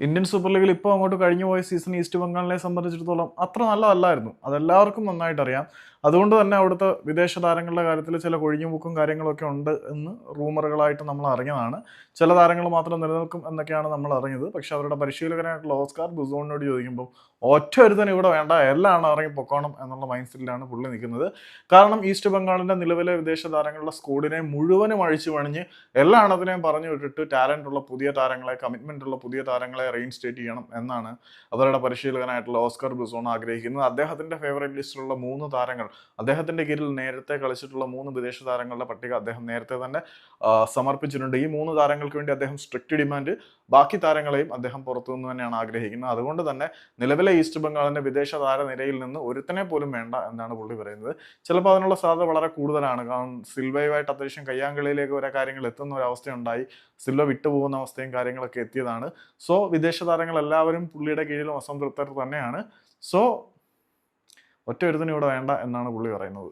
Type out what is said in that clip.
Indian super ലീഗിൽ ഇപ്പോൾ അങ്ങോട്ട് കഴിഞ്ഞു പോയ സീസൺ ഈസ്റ്റ് ബംഗാളിനെ സംബന്ധിച്ചിടത്തോളം അത്ര നല്ലതല്ലായിരുന്നു. അതെല്ലാവർക്കും നന്നായിട്ട് അറിയാം. അതുകൊണ്ട് തന്നെ അവിടുത്തെ വിദേശ താരങ്ങളുടെ കാര്യത്തിൽ ചില കൊഴിഞ്ഞുപോക്കും കാര്യങ്ങളൊക്കെ ഉണ്ട് എന്ന് റൂമറുകളായിട്ട് നമ്മൾ അറിഞ്ഞതാണ്. ചില താരങ്ങൾ മാത്രം നിലനിൽക്കും എന്നൊക്കെയാണ് നമ്മൾ അറിഞ്ഞത്. പക്ഷെ അവരുടെ പരിശീലകനായിട്ടുള്ള ഓസ്കാർ ബുസോണിനോട് ചോദിക്കുമ്പോൾ ഒറ്റ ഒരുത്തനും ഇവിടെ വേണ്ട, എല്ലാം ഇറങ്ങി പൊക്കോണം എന്നുള്ള മൈൻഡ് സെറ്റിലാണ് പുള്ളി നിൽക്കുന്നത്. കാരണം ഈസ്റ്റ് ബംഗാളിന്റെ നിലവിലെ വിദേശ താരങ്ങളുടെ സ്കൂഡിനെ മുഴുവനും അഴിച്ചു പണിഞ്ഞ് എല്ലാ എണ്ണത്തിനെയും പറഞ്ഞു വിട്ടിട്ട് ടാലന്റ് ഉള്ള പുതിയ താരങ്ങളെ, കമ്മിറ്റ്മെന്റ് ഉള്ള പുതിയ താരങ്ങളെ റീഇൻസ്റ്റേറ്റ് ചെയ്യണം എന്നാണ് അവരുടെ പരിശീലകനായിട്ടുള്ള ഓസ്കർ ബുസോൺ ആഗ്രഹിക്കുന്നത്. അദ്ദേഹത്തിന്റെ ഫേവറേറ്റ് ലിസ്റ്റിലുള്ള 3 താരങ്ങൾ, അദ്ദേഹത്തിന്റെ കീഴിൽ നേരത്തെ കളിച്ചിട്ടുള്ള 3 വിദേശ താരങ്ങളുടെ പട്ടിക അദ്ദേഹം നേരത്തെ തന്നെ സമർപ്പിച്ചിട്ടുണ്ട്. ഈ 3 താരങ്ങൾക്ക് വേണ്ടി അദ്ദേഹം സ്ട്രിക്റ്റ് ഡിമാൻഡ്, ബാക്കി താരങ്ങളെയും അദ്ദേഹം പുറത്തുനിന്ന് തന്നെയാണ് ആഗ്രഹിക്കുന്നത്. അതുകൊണ്ട് തന്നെ നിലവിലെ ഈസ്റ്റ് ബംഗാളിന്റെ വിദേശ താരനിരയിൽ നിന്ന് ഒരുത്തനെ പോലും വേണ്ട എന്നാണ് പുള്ളി പറയുന്നത്. ചിലപ്പോൾ അതിനുള്ള സാധ്യത വളരെ കൂടുതലാണ്. കാരണം സിൽവയുമായിട്ട് അത്യാവശ്യം കയ്യാങ്കളിയിലേക്ക് വരെ കാര്യങ്ങൾ എത്തുന്ന ഒരു അവസ്ഥയുണ്ടായി. സിൽവ വിട്ടുപോകുന്ന അവസ്ഥയും കാര്യങ്ങളൊക്കെ എത്തിയതാണ്. സോ വിദേശ താരങ്ങൾ എല്ലാവരും പുള്ളിയുടെ കീഴിലും അസംതൃപ്തർ തന്നെയാണ്. സോ ഒറ്റ ഒരുത്തനും ഇവിടെ വേണ്ട എന്നാണ് പുള്ളി പറയുന്നത്.